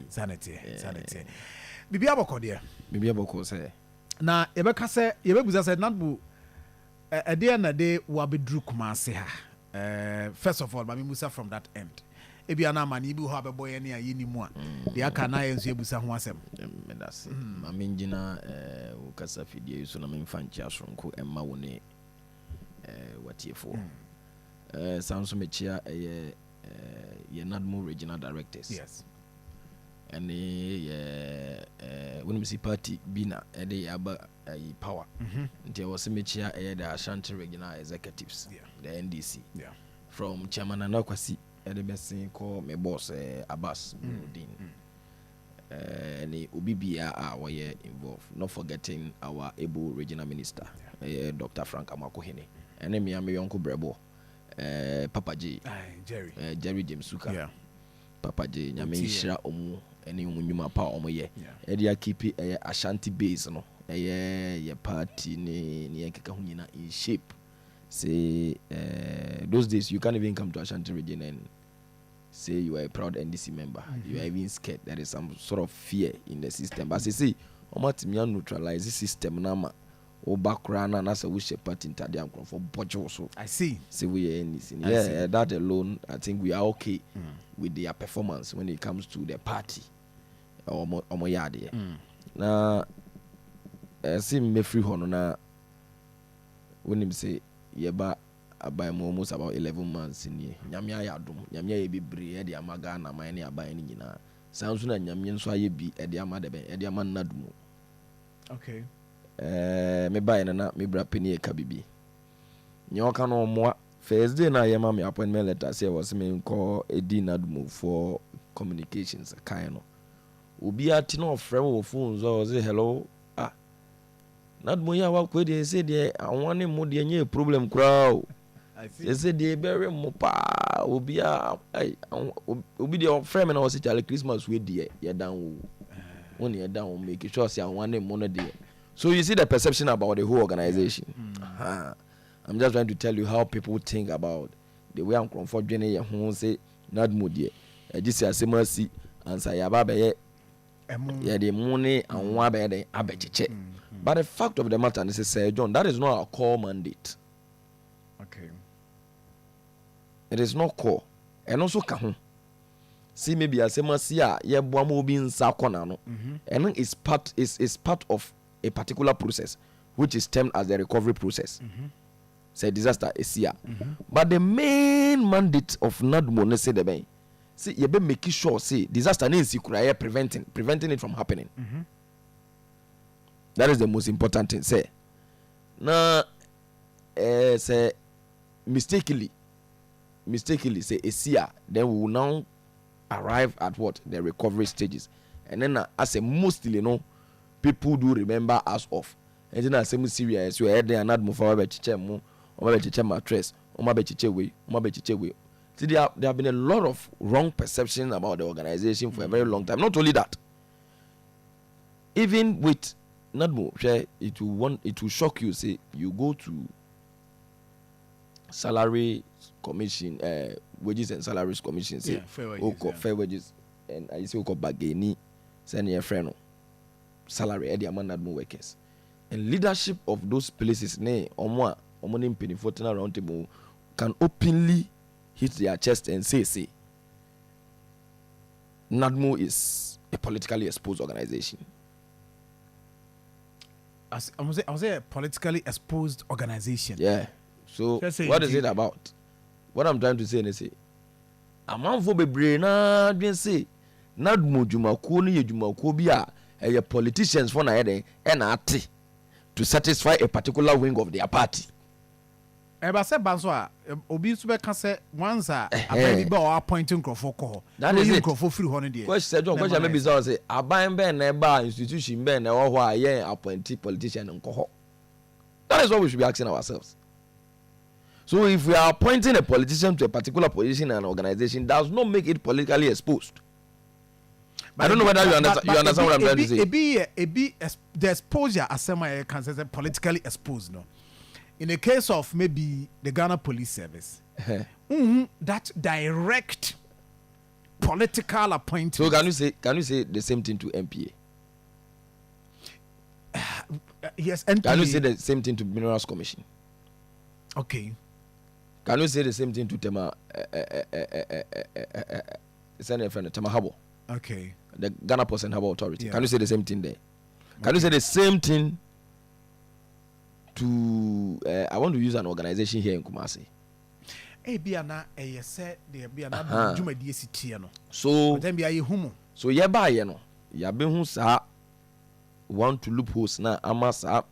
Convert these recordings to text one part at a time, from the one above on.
sanity. Bibi aboko there. Bibi aboko say. Na ebeka say yebebuza say NADMO a day na day wabedru Kumasi ha. First of all, mami musa from that end. Ebi ana mani bi ho abeboy ne ayini mu a. De aka na yenso ebusa ho asem. Medase. Mami ngina ukasa fidie so na memfa nchi asronko emma wo ne watiefo. Sounds mechia ye NADMO regional directors. Yes. And when we see party bina they aba power. There was a mechia the Ashanti regional executives, the NDC. Yeah. From Chairman Anakwasi, the best call my boss Abbas Din. And Ubibia are involved. Not forgetting our able regional minister, Dr. Frank Amakohene. And then me and my uncle Brebo. Papa J. Jerry James Suka. Yeah. Papa J. Nyame shira omu ene umunyuma pa omo ye. E dia keep Ashanti base no. Ye party ni nkeka ho nyina in shape. Say those days you can't even come to Ashanti region and say you are a proud NDC member. You are even scared. There is some sort of fear in the system. But say omatimi neutralize the system na o background and as a wish party in Tadiam for budget also. I see. See we are anything. Yeah, that alone, I think we are okay with their performance when it comes to the party or moyade. Now, see me free hono na when him say yeba abai almost about 11 months in here. Nyamia yadum, nyamia ye be bre de amaga na man ni abai ni nyina. Sounds na nyamia nso aye bi de amade ben de aman NADMO. Okay. Me buy na me bra penny ka bibi nyoka no mo first day na yema me appointment letter say was me call NADMO for communications kind no obi ati no frɛ wo phone so say hello NADMO ya wa ko dey say dey awon mo dey nye problem kura o I say dey bury mo pa obi a obi dey frɛ me na was say Christmas we dey ye dan wo won ye dan wo make sure say awon mo no dey. So you see the perception about the whole organization. I'm just trying to tell you how people think about the way I'm comfortable in who say NADMO dear. This is a mercy and say yababe ye the money and one be abechiche. But the fact of the matter is say John, that is not our core mandate. Okay. It is not core. And also kahun. See maybe a mercy ye boamo bi nsa kona no. And it's part of a particular process which is termed as the recovery process. Say disaster is here. But the main mandate of NADMO ne say the ben see you be making sure say disaster needs preventing it from happening. That is the most important thing. Say now say mistakenly say is here, then we will now arrive at what the recovery stages, and then as a mostly people do remember us of. And then I say serious. You heard there NADMO for bechiche mattress, bechiche way. See, there have been a lot of wrong perception about the organization for a very long time. Not only that, even with NADMO, it will shock you. Say you go to salary commission, wages and salaries commission. Say fair wages, and I say bageni, send your friend. Salary at the NADMO workers and leadership of those places omo penny 14 around table can openly hit their chest and say NADMO is a politically exposed organization. I was a politically exposed organization. Yeah. So what is it about? What I'm trying to say is say a man for be brain na dwen say NADMO jumakuo no ye jumakuo bi a politicians for na head and ati to satisfy a particular wing of their party. Eba se banso a obi nso be ka se once a aban bi o appointing crofo ko that is it crofo free ho no de question maybe say aban be na eba institution be na wo ho a yen appointing politician nko ho. That is what we should be asking ourselves. So if we are appointing a politician to a particular position in an organization, does not make it politically exposed. I don't know whether you understand what I'm trying to say. The exposure as someone can say politically exposed. No, in the case of maybe the Ghana Police Service, that direct political appointment. So can you say the same thing to MPA? Yes, NPA. Can you say the same thing to Minerals Commission? Okay. Can you say the same thing to Tema Habo? Okay. The Ghana Post and Harbor Authority. Yeah. Can you say the same thing there? Can you say the same thing to I want to use an organization here in Kumasi. Biana said the Biana Juma DCT. So then be a humo. So yeba no yabe hu sa want to loopholes na amasa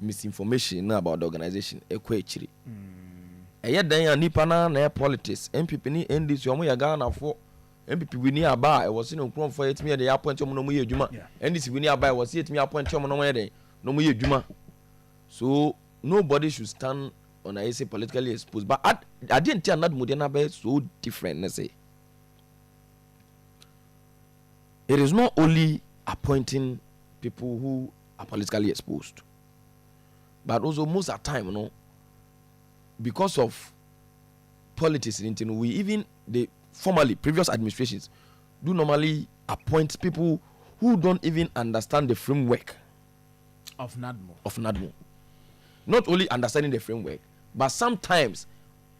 misinformation na about the organization ekwa echiri. Eye dan ya nipa na politics MPP ni NDC omo ya Ghana for MPP we ni aba e was no kron for yetimi de appoint omo no mo ye adwuma. NDC we ni aba e was yetimi appoint omo no mo ye den no mo ye adwuma. So nobody should stand on I say politically exposed, but I didn't tell NADMO they are so different. Let's say it is not only appointing people who are politically exposed, but also most of the time, you know, because of politics, we even the formerly previous administrations do normally appoint people who don't even understand the framework of NADMO. Not only understanding the framework, but sometimes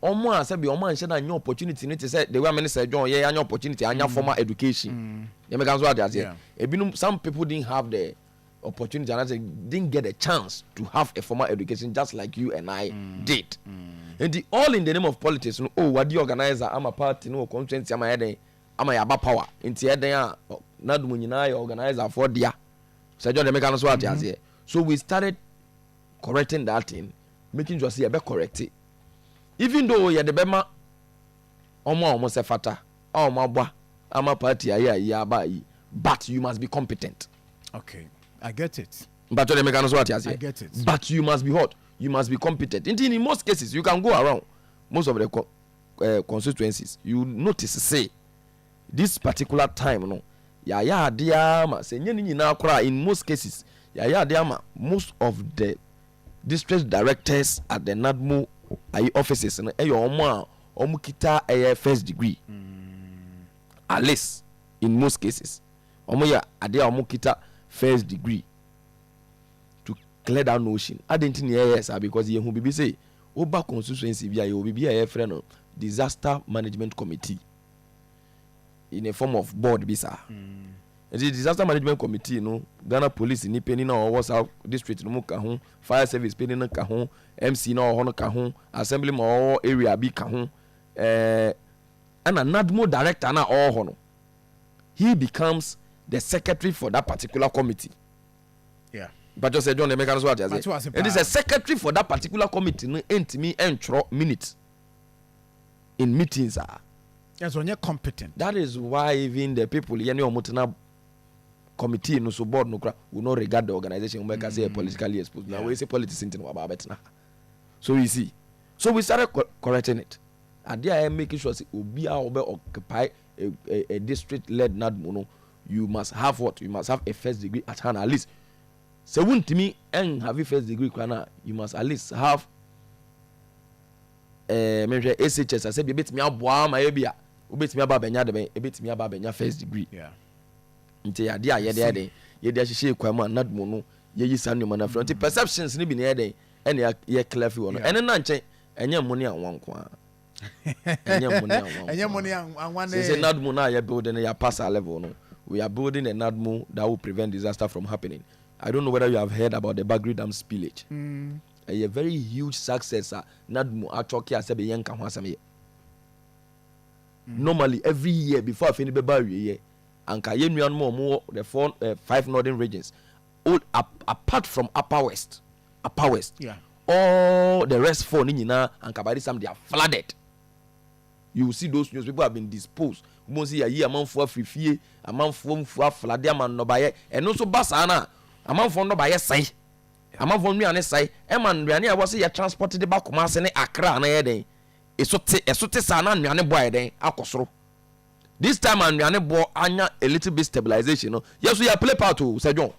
omo say be omo answer na new opportunity need to say the way many say John yeah new opportunity anya formal education. You make answer that here. Some people didn't have the opportunity and didn't get a chance to have a formal education just like you and I did. And all in the name of politics. Oh, what the organizer? I'm a party, no constituency. I'm a yaba power. Into here, not munyina organizer for dia. So John make answer that here. So we started correcting that thing, making sure say be correct. Even though you the bema omo se fata, omo ama party ya ba, but you must be competent. Okay, I get it. But to make answer what I get it. But you must be hot. You must be competent. Indeed, in most cases, you can go around most of the constituencies. You notice say this particular time, no, ya diama say nyini na kra in most cases. Ya diama most of the district directors at the NADMO offices and omo kita a first degree. At least in most cases. Omo ya ade omo kita first degree to clear that notion. I didn't think yes because you be say oba constituency bia you be a friend disaster management committee in a form of board bisa. The disaster management committee, you know, Ghana police ni penny na or South district no ka ho, fire service penny na ka ho, MC na ho no ka ho, assembly ma area bi ka ho, and a NADMO director na all ho no. He becomes the secretary for that particular committee. Yeah. But just say John make us what say. It is a secretary for that particular committee no entimi entro minute in meetings are. Yes, when you're competent. That is why even the people yani omutena committee no so board no will not regard the organization when say politically exposed. Now we say politics into about better. So you see. So we started correcting it. And they are making sure say obi occupy a district led NADMO no, you must have what? You must have a first degree at hand at least. So wouldn't me and have a first degree you must at least have maybe SHS. I said you bet me aboa my ebia. You bet me about benya de e bet me about benya first degree. Yeah. Nti ya dia ye de ye de hye kwama NADMO no ye yi sanu mana front perceptions ni bi na ye de ene ye clear fi wono ene na nche enye money anwan kwa enye money anwan say NADMO na ye building ya pass our level no we are building a NADMO that will prevent disaster from happening. I don't know whether you have heard about the Bagri Dam spillage. A very huge success NADMO actually as be yanka ho asem ye. Normally every year before I finish be barrier anka ye nuan mo the 5 northern regions all apart from upper west, yeah, all the rest 4 ni nyina anka by this time they are flooded. You will see those news people have been disposed. Mo see a amanfo afrifie amanfo mfu flood am no baye eno so basa na amanfo no baye sai amanfo nuane sai e man nuane a wose ye transport de ba Kumasi ne Accra na ye den esote sa na nuane boy den akosoro. This time and nuane bo anya a little bit stabilization no. Yes we play part o Sir John.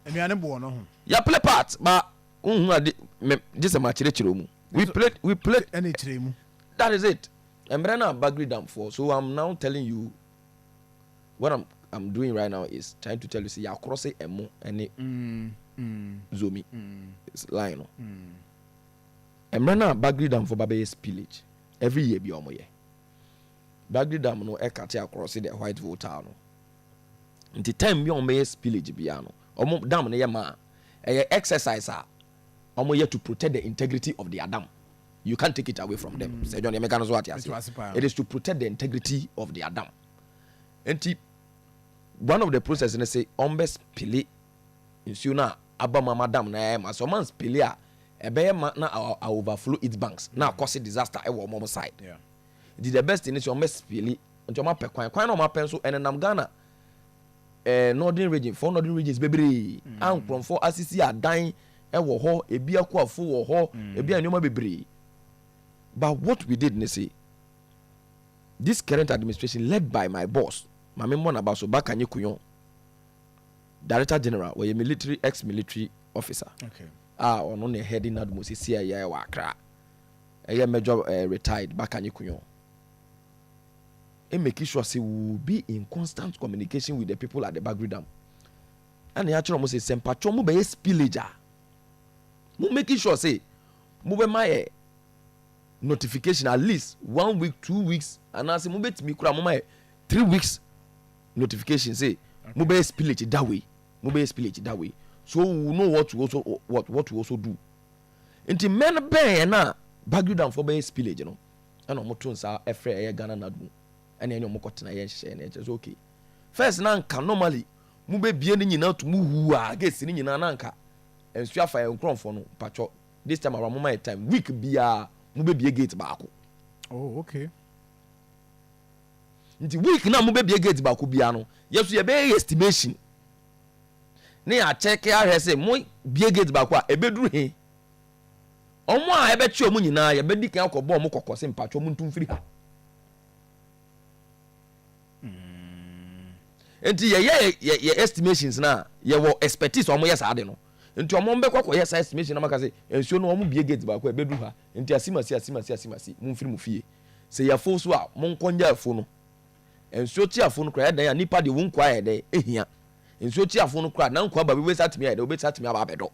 Nuane bo no ho. Ya play part but this a match mu. We played any chire mu. That is it. Embrana Bagri Dam for. So I'm now telling you what I'm doing right now is trying to tell you, see, across it emo any zomi it's line no. Emrana Bagri Dam for Babe spillage every year be omoye. Bagri Dam no ekate across the white water no. Until time be omoye spillage biano. Omo dam no ye ma exercise omoye to protect the integrity of the dam. You can't take it away from them. Say John Emeka no what you say. It is to protect the integrity of the dam. And one of the processes they say ombes pili insuna abama madam na ma so man pili a ebe na overflow its banks na cause disaster e wo mom side. Yeah. The best thing is ombes pili nto ma pe kwan na ma pen so enenam Ghana northern region for northern regions bebre an for asisi adan e wo ho ebi akofo wo ho ebi anyoma bebre. But what we did, say, this current administration led by my boss, Mame Monabaso Bakanye Kuyon, Director General, or a military ex-military officer. Okay. On the heading NADMO CIA Wakra, a major retired Bakanye Kuyon. And making sure we will be in constant communication with the people at the Bagri Dam. And the actual must say, Sempatro mube spillage. Mu making sure say, mube my notification at least 1 week, 2 weeks, and I say mube me kura mama 3 weeks notification say mube spillage that way, mube spillage that way. So we know what to also do. Inti men be na Bagri Dam for be spillage, you know. And omo tun sa efre e Ghana NADMO. And any omo kotena ye share na just okay. First na nka normally mube bie ni nyina to mu hu a get ni nyina na nka. Ensu afa e nkronfo no patcho. This time around mama time week bia mube bie gate baako. Oh, okay. Nti week na mube bie gate baako bia no yesu ye be estimation ne ya check ya hese mo bie gate baako a ebeduru he omo a ebe chi omo nyina ye be dikan akọbọ omo kokose mpacho omo ntumfiri ha. Nti ye estimations na ye wo expertise omo yes ade no. Nti omo mbe kwakọ yes estimation na maka say ensuo no omo bie gate baako ebeduru ha. Nti asimasi mumfiri mu fie. Se ya fo so a mon konja afo no. Ensuo ti afo no kra dan ya nipa de wo nkwa ye de ehia. Ensuo ti afo no kra na nkwa ba be satimi ya de obetimi aba abedo.